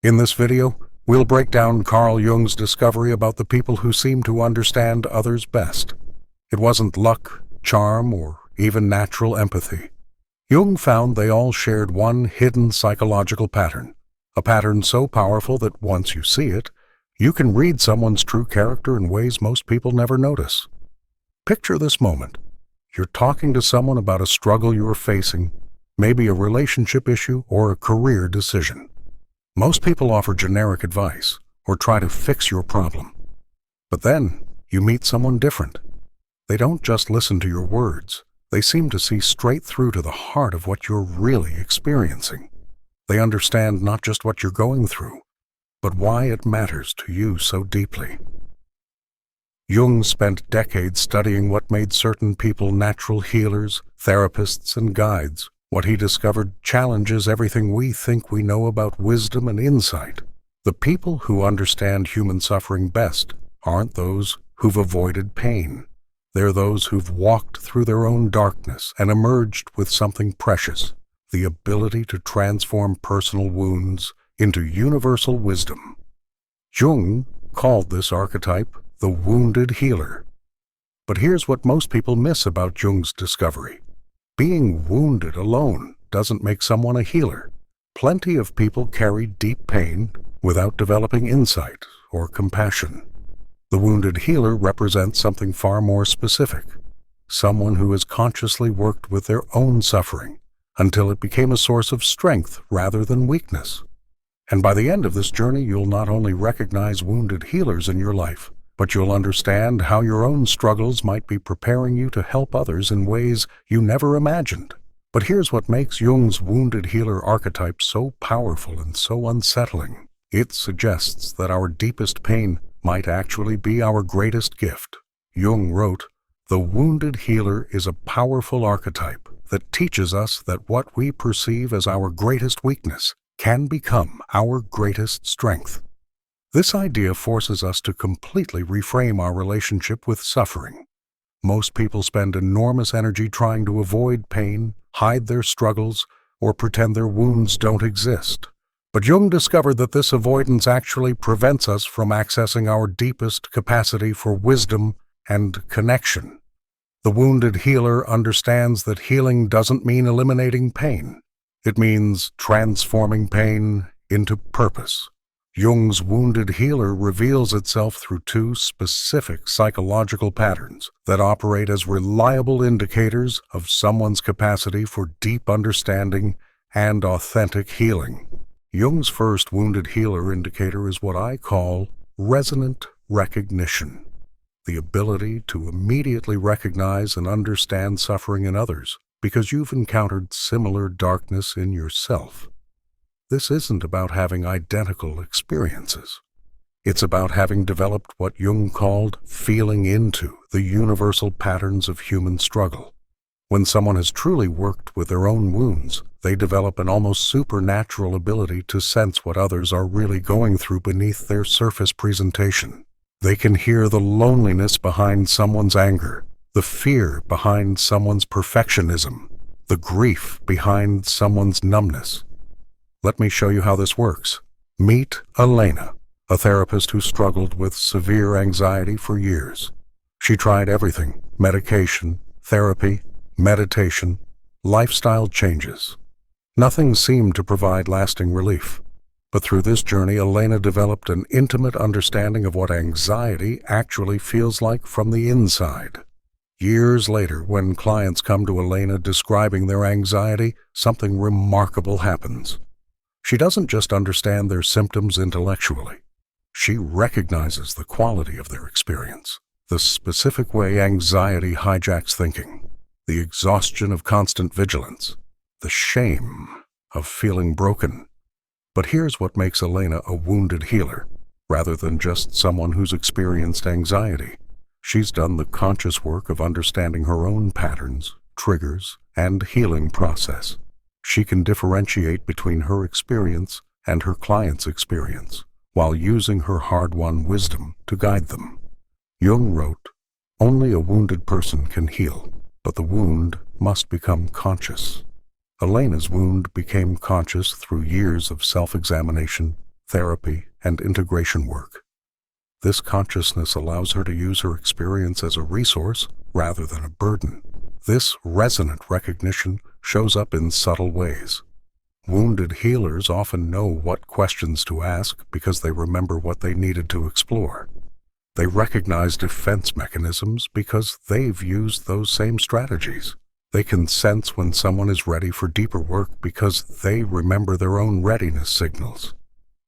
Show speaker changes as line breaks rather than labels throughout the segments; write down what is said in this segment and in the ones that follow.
In this video, we'll break down Carl Jung's discovery about the people who seem to understand others best. It wasn't luck, charm, or even natural empathy. Jung found they all shared one hidden psychological pattern, a pattern so powerful that once you see it, you can read someone's true character in ways most people never notice. Picture this moment. You're talking to someone about a struggle you're facing, maybe a relationship issue or a career decision. Most people offer generic advice or try to fix your problem. But then you meet someone different. They don't just listen to your words. They seem to see straight through to the heart of what you're really experiencing. They understand not just what you're going through, but why it matters to you so deeply. Jung spent decades studying what made certain people natural healers, therapists, and guides. What he discovered challenges everything we think we know about wisdom and insight. The people who understand human suffering best aren't those who've avoided pain. They're those who've walked through their own darkness and emerged with something precious, the ability to transform personal wounds into universal wisdom. Jung called this archetype the wounded healer. But here's what most people miss about Jung's discovery. Being wounded alone doesn't make someone a healer. Plenty of people carry deep pain without developing insight or compassion. The wounded healer represents something far more specific, someone who has consciously worked with their own suffering until it became a source of strength rather than weakness. And by the end of this journey, you'll not only recognize wounded healers in your life, but you'll understand how your own struggles might be preparing you to help others in ways you never imagined. But here's what makes Jung's wounded healer archetype so powerful and so unsettling. It suggests that our deepest pain might actually be our greatest gift. Jung wrote, "The wounded healer is a powerful archetype that teaches us that what we perceive as our greatest weakness can become our greatest strength." This idea forces us to completely reframe our relationship with suffering. Most people spend enormous energy trying to avoid pain, hide their struggles, or pretend their wounds don't exist. But Jung discovered that this avoidance actually prevents us from accessing our deepest capacity for wisdom and connection. The wounded healer understands that healing doesn't mean eliminating pain. It means transforming pain into purpose. Jung's wounded healer reveals itself through two specific psychological patterns that operate as reliable indicators of someone's capacity for deep understanding and authentic healing. Jung's first wounded healer indicator is what I call resonant recognition, the ability to immediately recognize and understand suffering in others because you've encountered similar darkness in yourself. This isn't about having identical experiences. It's about having developed what Jung called feeling into the universal patterns of human struggle. When someone has truly worked with their own wounds, they develop an almost supernatural ability to sense what others are really going through beneath their surface presentation. They can hear the loneliness behind someone's anger, the fear behind someone's perfectionism, the grief behind someone's numbness. Let me show you how this works. Meet Elena, a therapist who struggled with severe anxiety for years. She tried everything: medication, therapy, meditation, lifestyle changes. Nothing seemed to provide lasting relief. But through this journey, Elena developed an intimate understanding of what anxiety actually feels like from the inside. Years later, when clients come to Elena describing their anxiety, something remarkable happens. She doesn't just understand their symptoms intellectually. She recognizes the quality of their experience, the specific way anxiety hijacks thinking, the exhaustion of constant vigilance, the shame of feeling broken. But here's what makes Elena a wounded healer, rather than just someone who's experienced anxiety. She's done the conscious work of understanding her own patterns, triggers, and healing process. She can differentiate between her experience and her client's experience, while using her hard-won wisdom to guide them. Jung wrote, "Only a wounded person can heal, but the wound must become conscious." Elena's wound became conscious through years of self-examination, therapy, and integration work. This consciousness allows her to use her experience as a resource rather than a burden. This resonant recognition shows up in subtle ways. Wounded healers often know what questions to ask because they remember what they needed to explore. They recognize defense mechanisms because they've used those same strategies. They can sense when someone is ready for deeper work because they remember their own readiness signals.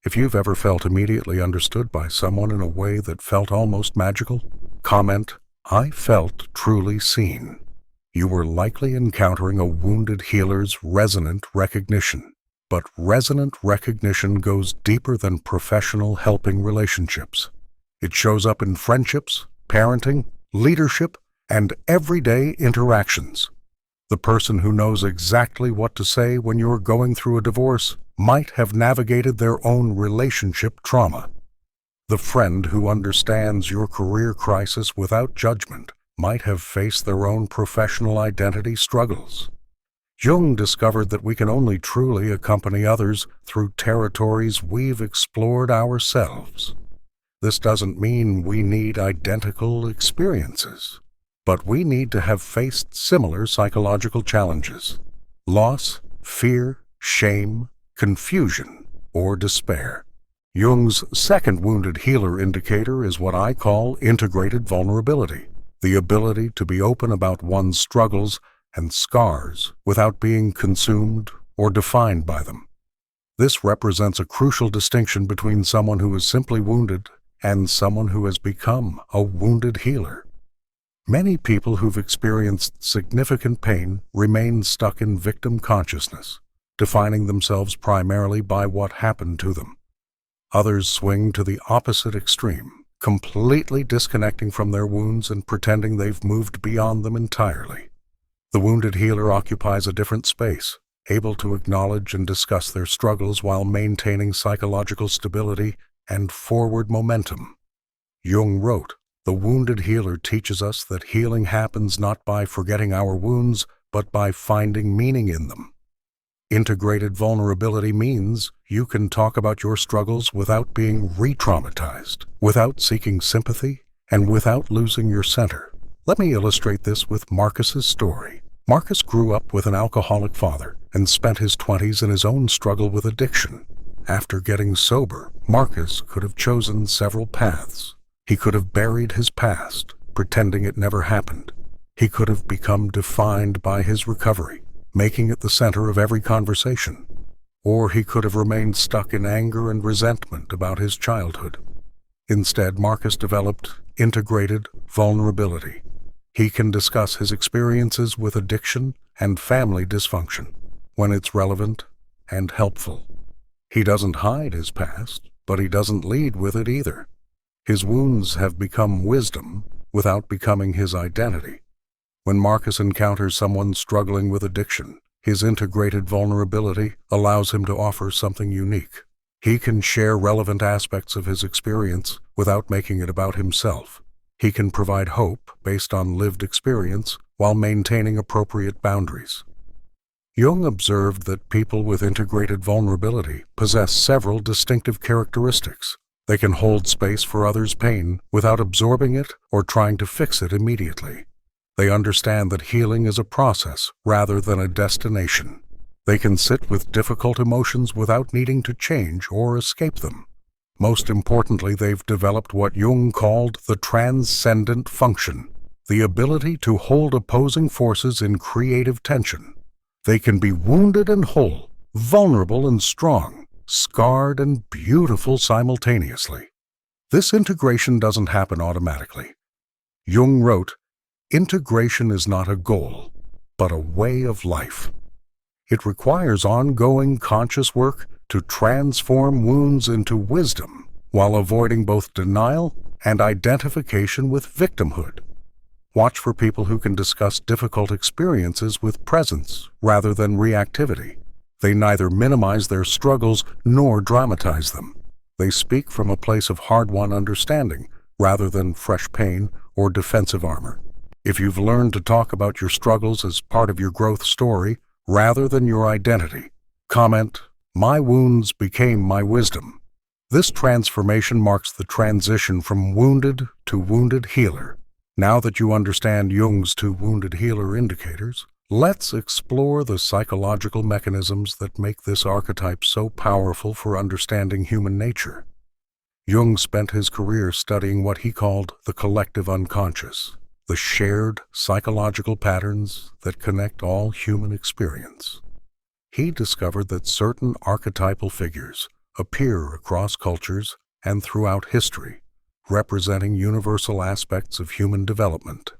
If you've ever felt immediately understood by someone in a way that felt almost magical, comment, "I felt truly seen." You were likely encountering a wounded healer's resonant recognition. But resonant recognition goes deeper than professional helping relationships. It shows up in friendships, parenting, leadership, and everyday interactions. The person who knows exactly what to say when you're going through a divorce might have navigated their own relationship trauma. The friend who understands your career crisis without judgment might have faced their own professional identity struggles. Jung discovered that we can only truly accompany others through territories we've explored ourselves. This doesn't mean we need identical experiences, but we need to have faced similar psychological challenges: loss, fear, shame, confusion, or despair. Jung's second wounded healer indicator is what I call integrated vulnerability, the ability to be open about one's struggles and scars without being consumed or defined by them. This represents a crucial distinction between someone who is simply wounded and someone who has become a wounded healer. Many people who've experienced significant pain remain stuck in victim consciousness, defining themselves primarily by what happened to them. Others swing to the opposite extreme, completely disconnecting from their wounds and pretending they've moved beyond them entirely. The wounded healer occupies a different space, able to acknowledge and discuss their struggles while maintaining psychological stability and forward momentum. Jung wrote, "The wounded healer teaches us that healing happens not by forgetting our wounds, but by finding meaning in them." Integrated vulnerability means you can talk about your struggles without being re-traumatized, without seeking sympathy, and without losing your center. Let me illustrate this with Marcus's story. Marcus grew up with an alcoholic father and spent his 20s in his own struggle with addiction. After getting sober, Marcus could have chosen several paths. He could have buried his past, pretending it never happened. He could have become defined by his recovery, making it the center of every conversation. Or he could have remained stuck in anger and resentment about his childhood. Instead, Marcus developed integrated vulnerability. He can discuss his experiences with addiction and family dysfunction when it's relevant and helpful. He doesn't hide his past, but he doesn't lead with it either. His wounds have become wisdom without becoming his identity. When Marcus encounters someone struggling with addiction, his integrated vulnerability allows him to offer something unique. He can share relevant aspects of his experience without making it about himself. He can provide hope based on lived experience while maintaining appropriate boundaries. Jung observed that people with integrated vulnerability possess several distinctive characteristics. They can hold space for others' pain without absorbing it or trying to fix it immediately. They understand that healing is a process rather than a destination. They can sit with difficult emotions without needing to change or escape them. Most importantly, they've developed what Jung called the transcendent function, the ability to hold opposing forces in creative tension. They can be wounded and whole, vulnerable and strong, scarred and beautiful simultaneously. This integration doesn't happen automatically. Jung wrote, "Integration is not a goal, but a way of life." It requires ongoing conscious work to transform wounds into wisdom while avoiding both denial and identification with victimhood. Watch for people who can discuss difficult experiences with presence rather than reactivity. They neither minimize their struggles nor dramatize them. They speak from a place of hard-won understanding rather than fresh pain or defensive armor. If you've learned to talk about your struggles as part of your growth story rather than your identity, comment, "My wounds became my wisdom." This transformation marks the transition from wounded to wounded healer. Now that you understand Jung's two wounded healer indicators, let's explore the psychological mechanisms that make this archetype so powerful for understanding human nature. Jung spent his career studying what he called the collective unconscious, the shared psychological patterns that connect all human experience. He discovered that certain archetypal figures appear across cultures and throughout history, representing universal aspects of human development.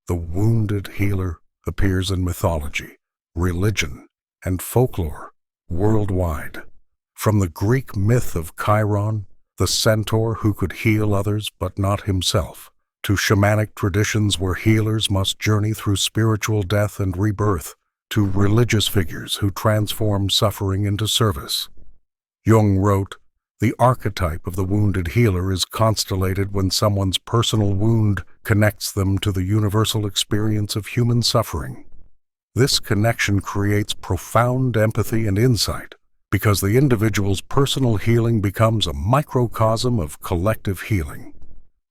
The wounded healer appears in mythology, religion, and folklore worldwide. From the Greek myth of Chiron, the centaur who could heal others but not himself, to shamanic traditions where healers must journey through spiritual death and rebirth, to religious figures who transform suffering into service. Jung wrote, "The archetype of the wounded healer is constellated when someone's personal wound connects them to the universal experience of human suffering. This connection creates profound empathy and insight, because the individual's personal healing becomes a microcosm of collective healing.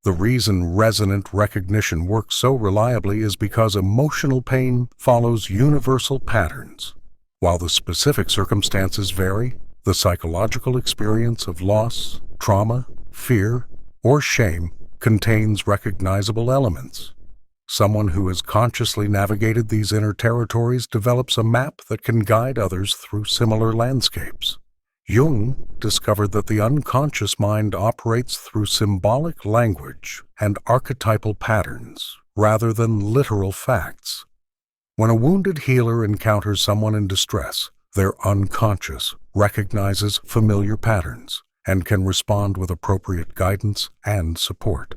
The reason resonant recognition works so reliably is because emotional pain follows universal patterns. While the specific circumstances vary, the psychological experience of loss, trauma, fear, or shame contains recognizable elements. Someone who has consciously navigated these inner territories develops a map that can guide others through similar landscapes." Jung discovered that the unconscious mind operates through symbolic language and archetypal patterns rather than literal facts. When a wounded healer encounters someone in distress, their unconscious recognizes familiar patterns and can respond with appropriate guidance and support.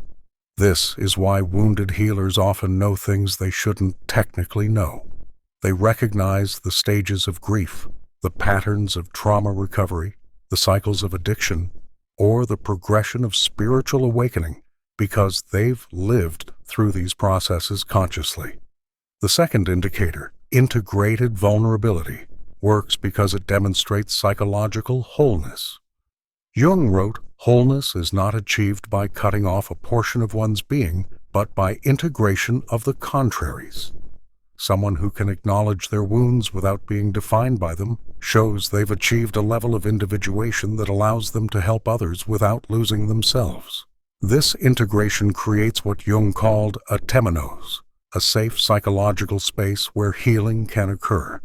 This is why wounded healers often know things they shouldn't technically know. They recognize the stages of grief, the patterns of trauma recovery, the cycles of addiction, or the progression of spiritual awakening because they've lived through these processes consciously. The second indicator, integrated vulnerability, works because it demonstrates psychological wholeness. Jung wrote, "Wholeness is not achieved by cutting off a portion of one's being, but by integration of the contraries." Someone who can acknowledge their wounds without being defined by them shows they've achieved a level of individuation that allows them to help others without losing themselves. This integration creates what Jung called a temenos, a safe psychological space where healing can occur.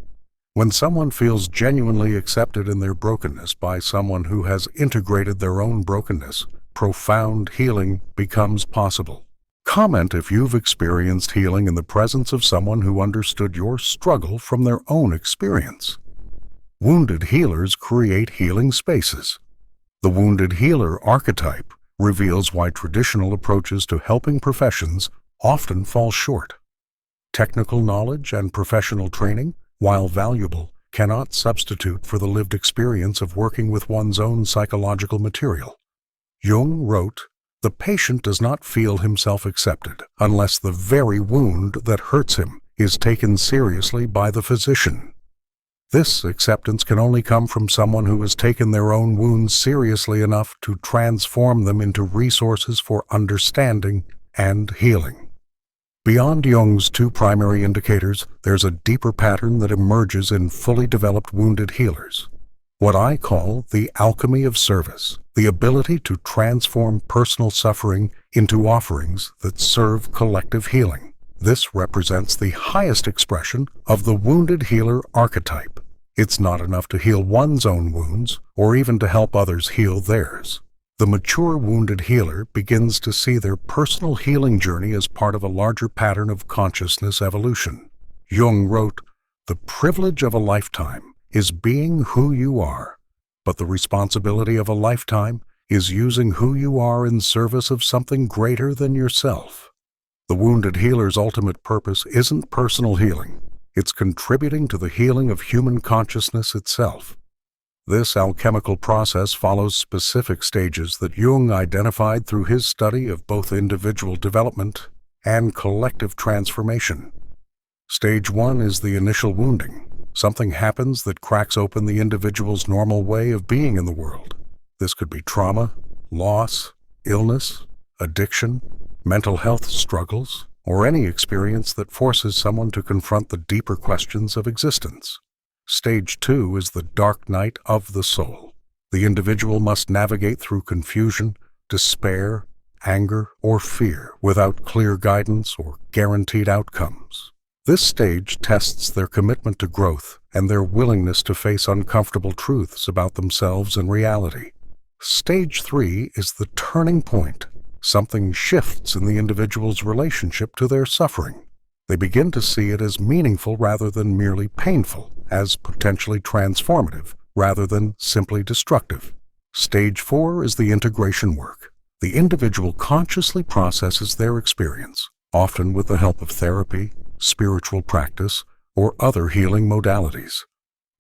When someone feels genuinely accepted in their brokenness by someone who has integrated their own brokenness, profound healing becomes possible. Comment if you've experienced healing in the presence of someone who understood your struggle from their own experience. Wounded healers create healing spaces. The wounded healer archetype reveals why traditional approaches to helping professions often fall short. Technical knowledge and professional training, while valuable, cannot substitute for the lived experience of working with one's own psychological material. Jung wrote, "The patient does not feel himself accepted unless the very wound that hurts him is taken seriously by the physician." This acceptance can only come from someone who has taken their own wounds seriously enough to transform them into resources for understanding and healing. Beyond Jung's two primary indicators, there's a deeper pattern that emerges in fully developed wounded healers. What I call the alchemy of service, the ability to transform personal suffering into offerings that serve collective healing. This represents the highest expression of the wounded healer archetype. It's not enough to heal one's own wounds, or even to help others heal theirs. The mature wounded healer begins to see their personal healing journey as part of a larger pattern of consciousness evolution. Jung wrote, "The privilege of a lifetime is being who you are, but the responsibility of a lifetime is using who you are in service of something greater than yourself." The wounded healer's ultimate purpose isn't personal healing. It's contributing to the healing of human consciousness itself. This alchemical process follows specific stages that Jung identified through his study of both individual development and collective transformation. Stage 1 is the initial wounding. Something happens that cracks open the individual's normal way of being in the world. This could be trauma, loss, illness, addiction, mental health struggles, or any experience that forces someone to confront the deeper questions of existence. Stage 2 is the dark night of the soul. The individual must navigate through confusion, despair, anger, or fear without clear guidance or guaranteed outcomes. This stage tests their commitment to growth and their willingness to face uncomfortable truths about themselves and reality. Stage 3 is the turning point. Something shifts in the individual's relationship to their suffering. They begin to see it as meaningful rather than merely painful, as potentially transformative rather than simply destructive. Stage 4 is the integration work. The individual consciously processes their experience, often with the help of therapy, spiritual practice, or other healing modalities.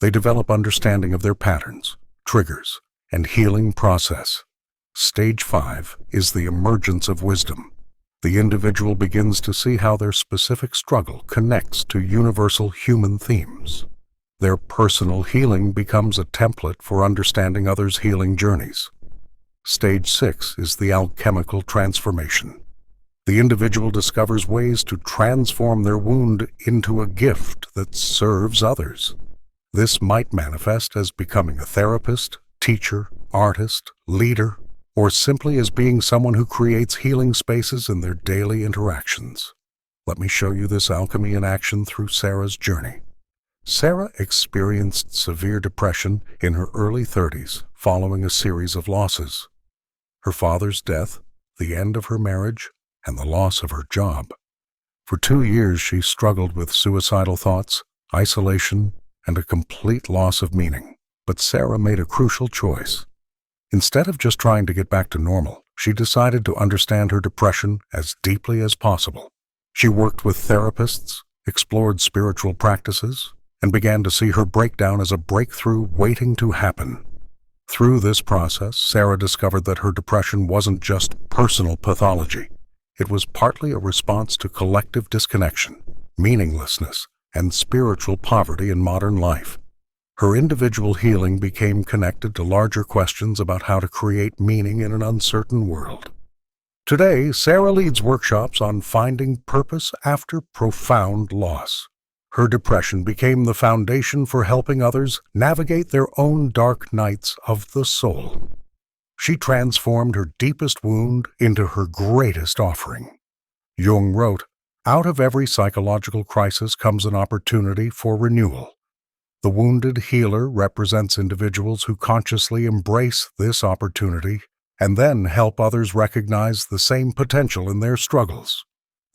They develop understanding of their patterns, triggers, and healing process. Stage 5 is the emergence of wisdom. The individual begins to see how their specific struggle connects to universal human themes. Their personal healing becomes a template for understanding others' healing journeys. Stage 6 is the alchemical transformation. The individual discovers ways to transform their wound into a gift that serves others. This might manifest as becoming a therapist, teacher, artist, leader, or simply as being someone who creates healing spaces in their daily interactions. Let me show you this alchemy in action through Sarah's journey. Sarah experienced severe depression in her early 30s following a series of losses. Her father's death, the end of her marriage, and the loss of her job. For 2 years she struggled with suicidal thoughts, isolation, and a complete loss of meaning. But Sarah made a crucial choice. Instead of just trying to get back to normal, she decided to understand her depression as deeply as possible. She worked with therapists, explored spiritual practices, and began to see her breakdown as a breakthrough waiting to happen. Through this process, Sarah discovered that her depression wasn't just personal pathology. It was partly a response to collective disconnection, meaninglessness, and spiritual poverty in modern life. Her individual healing became connected to larger questions about how to create meaning in an uncertain world. Today, Sarah leads workshops on finding purpose after profound loss. Her depression became the foundation for helping others navigate their own dark nights of the soul. She transformed her deepest wound into her greatest offering. Jung wrote, "Out of every psychological crisis comes an opportunity for renewal." The wounded healer represents individuals who consciously embrace this opportunity and then help others recognize the same potential in their struggles.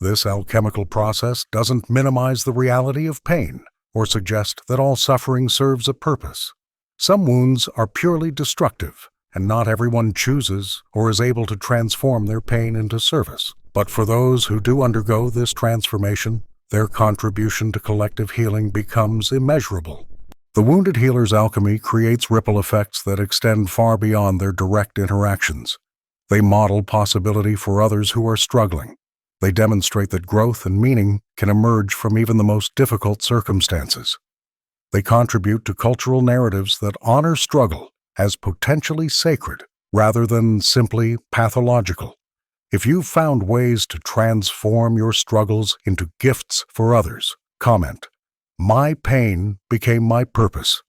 This alchemical process doesn't minimize the reality of pain or suggest that all suffering serves a purpose. Some wounds are purely destructive, and not everyone chooses or is able to transform their pain into service. But for those who do undergo this transformation, their contribution to collective healing becomes immeasurable. The wounded healer's alchemy creates ripple effects that extend far beyond their direct interactions. They model possibility for others who are struggling. They demonstrate that growth and meaning can emerge from even the most difficult circumstances. They contribute to cultural narratives that honor struggle as potentially sacred rather than simply pathological. If you've found ways to transform your struggles into gifts for others, comment, "My pain became my purpose."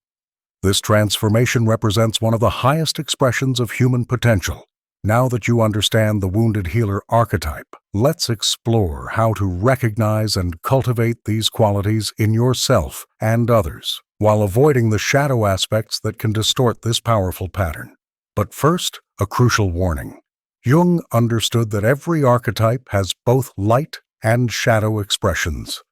This transformation represents one of the highest expressions of human potential. Now that you understand the wounded healer archetype, let's explore how to recognize and cultivate these qualities in yourself and others, while avoiding the shadow aspects that can distort this powerful pattern. But first, a crucial warning. Jung understood that every archetype has both light and shadow expressions.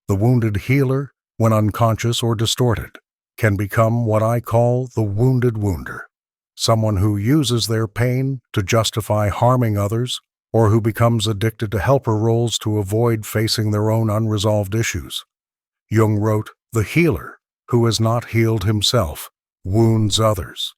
The wounded healer, when unconscious or distorted, can become what I call the wounded wounder. Someone who uses their pain to justify harming others, or who becomes addicted to helper roles to avoid facing their own unresolved issues. Jung wrote, "The healer, who has not healed himself, wounds others."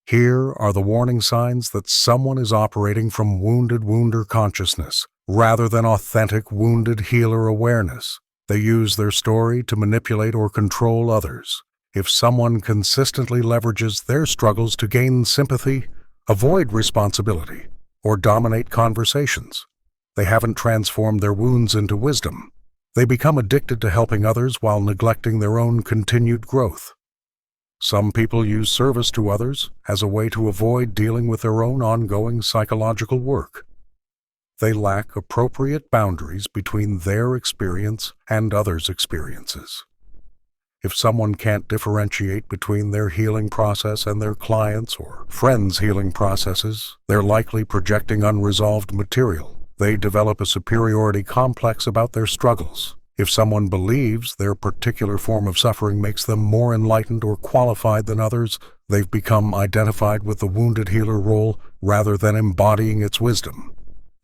Here are the warning signs that someone is operating from wounded wounder consciousness, rather than authentic wounded healer awareness. They use their story to manipulate or control others. If someone consistently leverages their struggles to gain sympathy, avoid responsibility, or dominate conversations. They haven't transformed their wounds into wisdom. They become addicted to helping others while neglecting their own continued growth. Some people use service to others as a way to avoid dealing with their own ongoing psychological work. They lack appropriate boundaries between their experience and others' experiences. If someone can't differentiate between their healing process and their clients' or friends' healing processes, they're likely projecting unresolved material. They develop a superiority complex about their struggles. If someone believes their particular form of suffering makes them more enlightened or qualified than others, they've become identified with the wounded healer role rather than embodying its wisdom.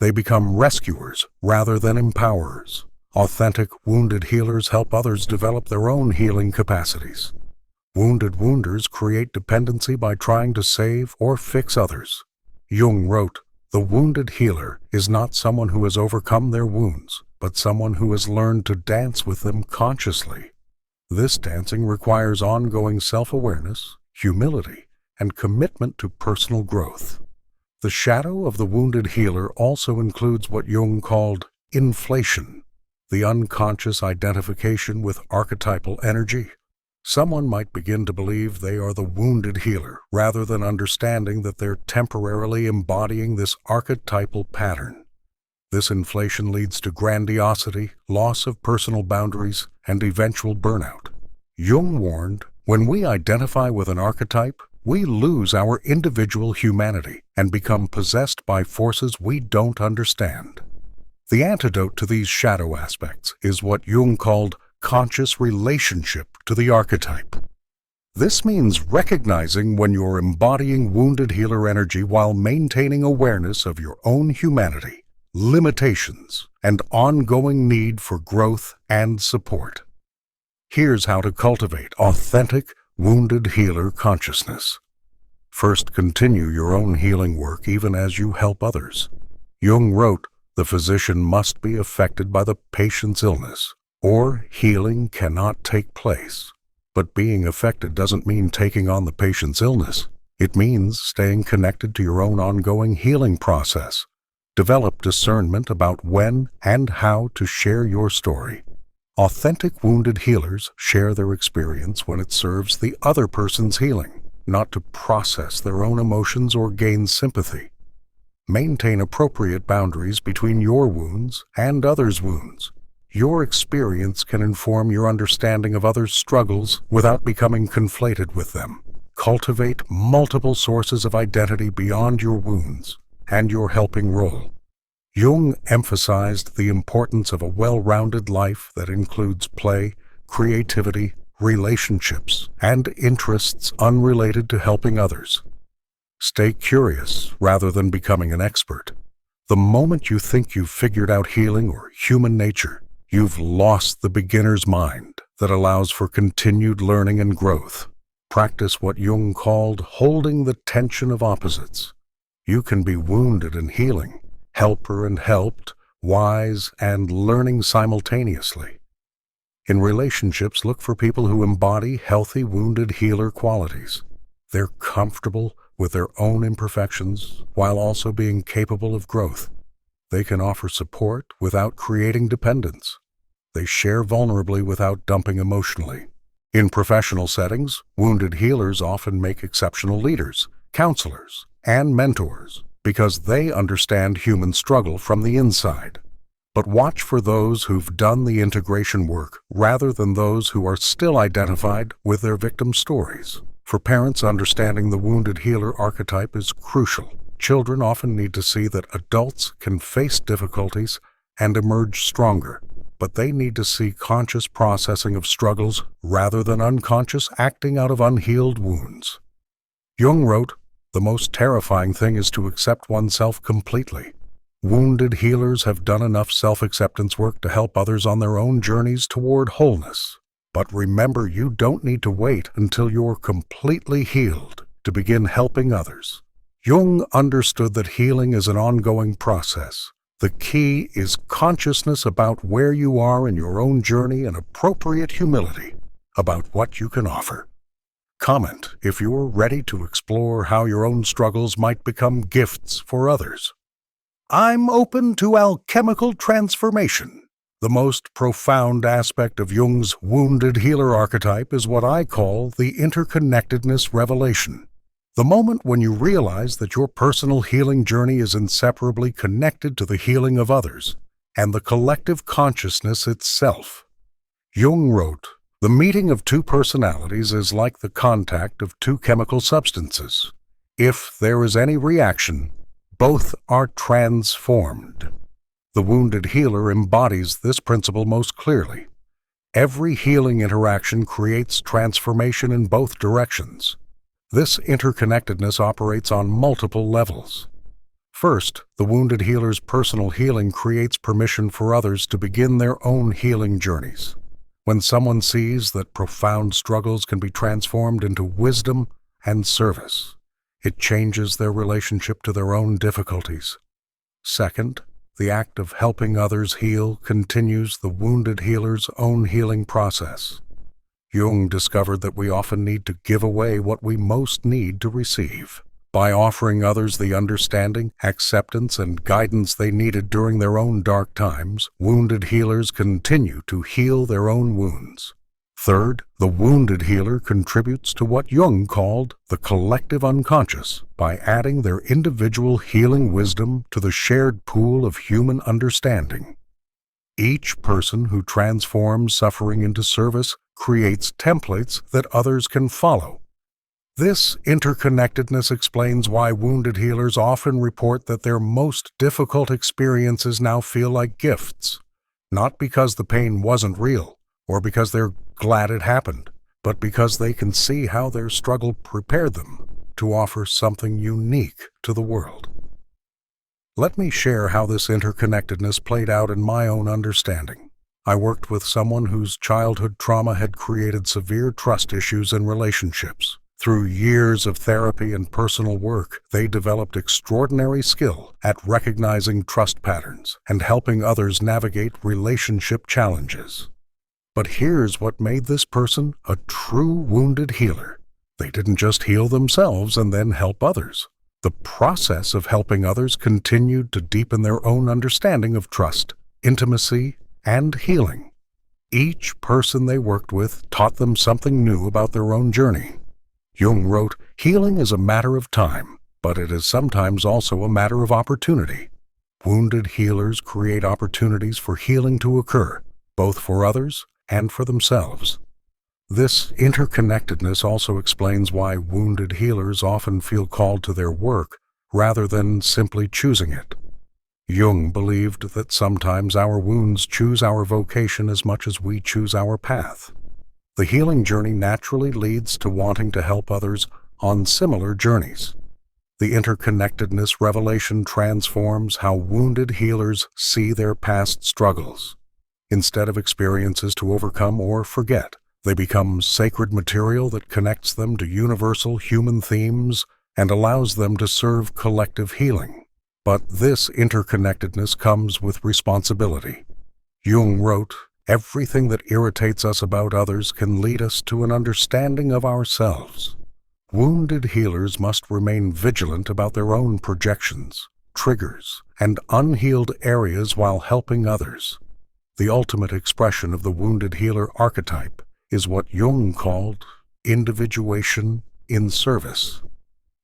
They become rescuers rather than empowerers. Authentic wounded healers help others develop their own healing capacities. Wounded wounders create dependency by trying to save or fix others. Jung wrote, "The wounded healer is not someone who has overcome their wounds, but someone who has learned to dance with them consciously." This dancing requires ongoing self-awareness, humility, and commitment to personal growth. The shadow of the wounded healer also includes what Jung called inflation, the unconscious identification with archetypal energy. Someone might begin to believe they are the wounded healer rather than understanding that they're temporarily embodying this archetypal pattern. This inflation leads to grandiosity, loss of personal boundaries, and eventual burnout. Jung warned, when we identify with an archetype, we lose our individual humanity and become possessed by forces we don't understand. The antidote to these shadow aspects is what Jung called conscious relationship to the archetype. This means recognizing when you're embodying wounded healer energy while maintaining awareness of your own humanity, limitations, and ongoing need for growth and support. Here's how to cultivate authentic wounded healer consciousness. First, continue your own healing work even as you help others. Jung wrote, "The physician must be affected by the patient's illness, or healing cannot take place." But being affected doesn't mean taking on the patient's illness. It means staying connected to your own ongoing healing process. Develop discernment about when and how to share your story. Authentic wounded healers share their experience when it serves the other person's healing, not to process their own emotions or gain sympathy. Maintain appropriate boundaries between your wounds and others' wounds. Your experience can inform your understanding of others' struggles without becoming conflated with them. Cultivate multiple sources of identity beyond your wounds and your helping role. Jung emphasized the importance of a well-rounded life that includes play, creativity, relationships, and interests unrelated to helping others. Stay curious rather than becoming an expert. The moment you think you've figured out healing or human nature, you've lost the beginner's mind that allows for continued learning and growth. Practice what Jung called holding the tension of opposites. You can be wounded and healing, helper and helped, wise and learning simultaneously. In relationships, look for people who embody healthy wounded healer qualities. They're comfortable with their own imperfections while also being capable of growth. They can offer support without creating dependence. They share vulnerably without dumping emotionally. In professional settings, wounded healers often make exceptional leaders, counselors, and mentors because they understand human struggle from the inside. But watch for those who've done the integration work rather than those who are still identified with their victim stories. For parents, understanding the wounded healer archetype is crucial. Children often need to see that adults can face difficulties and emerge stronger, but they need to see conscious processing of struggles rather than unconscious acting out of unhealed wounds. Jung wrote, "The most terrifying thing is to accept oneself completely." Wounded healers have done enough self-acceptance work to help others on their own journeys toward wholeness. But remember, you don't need to wait until you're completely healed to begin helping others. Jung understood that healing is an ongoing process. The key is consciousness about where you are in your own journey and appropriate humility about what you can offer. Comment if you're ready to explore how your own struggles might become gifts for others. I'm open to alchemical transformation. The most profound aspect of Jung's wounded healer archetype is what I call the interconnectedness revelation. The moment when you realize that your personal healing journey is inseparably connected to the healing of others and the collective consciousness itself. Jung wrote, "The meeting of two personalities is like the contact of two chemical substances. If there is any reaction, both are transformed." The wounded healer embodies this principle most clearly. Every healing interaction creates transformation in both directions. This interconnectedness operates on multiple levels. First, the wounded healer's personal healing creates permission for others to begin their own healing journeys. When someone sees that profound struggles can be transformed into wisdom and service, it changes their relationship to their own difficulties. Second, the act of helping others heal continues the wounded healer's own healing process. Jung discovered that we often need to give away what we most need to receive. By offering others the understanding, acceptance, and guidance they needed during their own dark times, wounded healers continue to heal their own wounds. Third, the wounded healer contributes to what Jung called the collective unconscious by adding their individual healing wisdom to the shared pool of human understanding. Each person who transforms suffering into service creates templates that others can follow. This interconnectedness explains why wounded healers often report that their most difficult experiences now feel like gifts, not because the pain wasn't real or because they're glad it happened, but because they can see how their struggle prepared them to offer something unique to the world. Let me share how this interconnectedness played out in my own understanding. I worked with someone whose childhood trauma had created severe trust issues in relationships. Through years of therapy and personal work, they developed extraordinary skill at recognizing trust patterns and helping others navigate relationship challenges. But here's what made this person a true wounded healer. They didn't just heal themselves and then help others. The process of helping others continued to deepen their own understanding of trust, intimacy, and healing. Each person they worked with taught them something new about their own journey. Jung wrote, "Healing is a matter of time, but it is sometimes also a matter of opportunity." Wounded healers create opportunities for healing to occur, both for others and for themselves. This interconnectedness also explains why wounded healers often feel called to their work rather than simply choosing it. Jung believed that sometimes our wounds choose our vocation as much as we choose our path. The healing journey naturally leads to wanting to help others on similar journeys. The interconnectedness revelation transforms how wounded healers see their past struggles. Instead of experiences to overcome or forget, they become sacred material that connects them to universal human themes and allows them to serve collective healing. But this interconnectedness comes with responsibility. Jung wrote, "Everything that irritates us about others can lead us to an understanding of ourselves." Wounded healers must remain vigilant about their own projections, triggers, and unhealed areas while helping others. The ultimate expression of the wounded healer archetype is what Jung called individuation in service.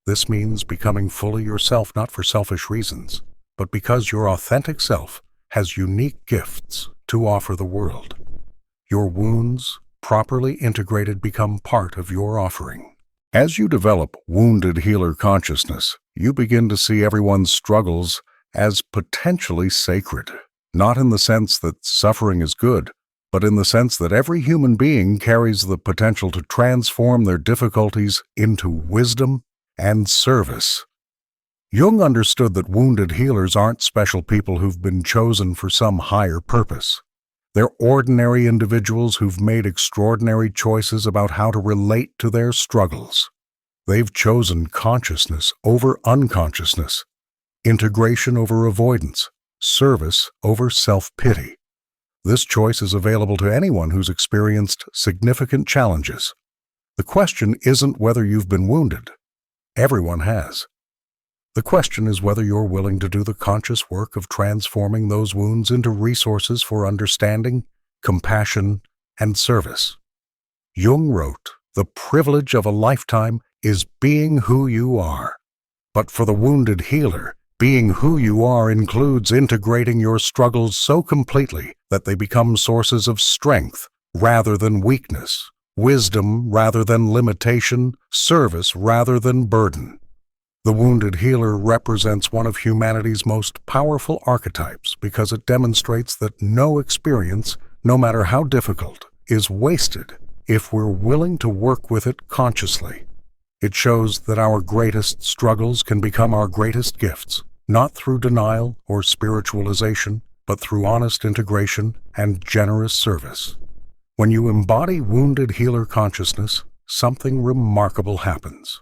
This means becoming fully yourself not for selfish reasons, but because your authentic self has unique gifts to offer the world. Your wounds, properly integrated, become part of your offering. As you develop wounded healer consciousness, you begin to see everyone's struggles as potentially sacred, not in the sense that suffering is good, but in the sense that every human being carries the potential to transform their difficulties into wisdom and service. Jung understood that wounded healers aren't special people who've been chosen for some higher purpose. They're ordinary individuals who've made extraordinary choices about how to relate to their struggles. They've chosen consciousness over unconsciousness, integration over avoidance, service over self-pity. This choice is available to anyone who's experienced significant challenges. The question isn't whether you've been wounded. Everyone has. The question is whether you're willing to do the conscious work of transforming those wounds into resources for understanding, compassion, and service. Jung wrote, "The privilege of a lifetime is being who you are." But for the wounded healer, being who you are includes integrating your struggles so completely that they become sources of strength rather than weakness, wisdom rather than limitation, service rather than burden. The wounded healer represents one of humanity's most powerful archetypes because it demonstrates that no experience, no matter how difficult, is wasted if we're willing to work with it consciously. It shows that our greatest struggles can become our greatest gifts, not through denial or spiritualization, but through honest integration and generous service. When you embody wounded healer consciousness, something remarkable happens.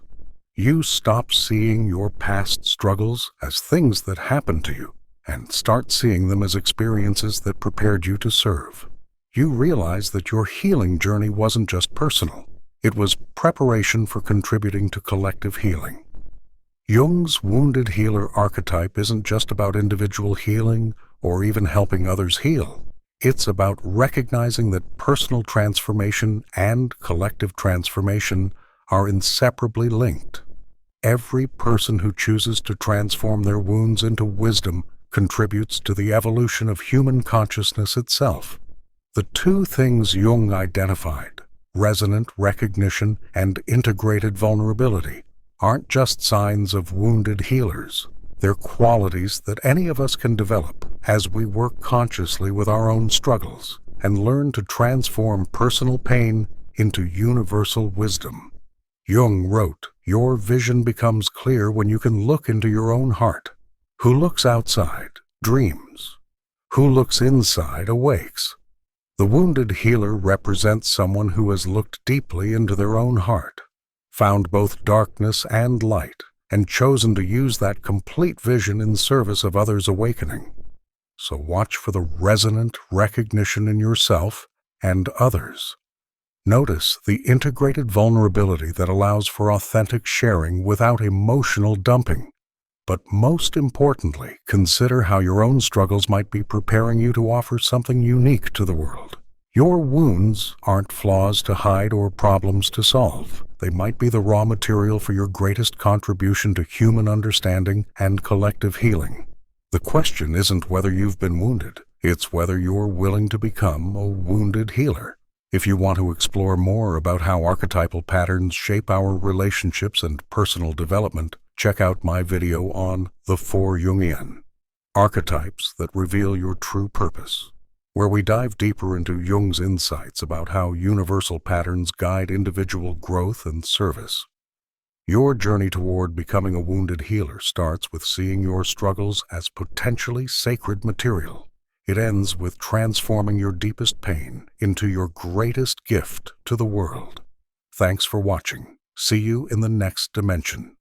You stop seeing your past struggles as things that happened to you and start seeing them as experiences that prepared you to serve. You realize that your healing journey wasn't just personal. It was preparation for contributing to collective healing. Jung's wounded healer archetype isn't just about individual healing or even helping others heal. It's about recognizing that personal transformation and collective transformation are inseparably linked. Every person who chooses to transform their wounds into wisdom contributes to the evolution of human consciousness itself. The two things Jung identified, resonant recognition and integrated vulnerability, aren't just signs of wounded healers. They're qualities that any of us can develop as we work consciously with our own struggles and learn to transform personal pain into universal wisdom. Jung wrote, "Your vision becomes clear when you can look into your own heart. Who looks outside dreams. Who looks inside awakes." The wounded healer represents someone who has looked deeply into their own heart, found both darkness and light, and chosen to use that complete vision in service of others' awakening. So watch for the resonant recognition in yourself and others. Notice the integrated vulnerability that allows for authentic sharing without emotional dumping. But most importantly, consider how your own struggles might be preparing you to offer something unique to the world. Your wounds aren't flaws to hide or problems to solve. They might be the raw material for your greatest contribution to human understanding and collective healing. The question isn't whether you've been wounded, it's whether you're willing to become a wounded healer. If you want to explore more about how archetypal patterns shape our relationships and personal development, check out my video on The Four Jungian, Archetypes that Reveal Your True Purpose, where we dive deeper into Jung's insights about how universal patterns guide individual growth and service. Your journey toward becoming a wounded healer starts with seeing your struggles as potentially sacred material. It ends with transforming your deepest pain into your greatest gift to the world. Thanks for watching. See you in the next dimension.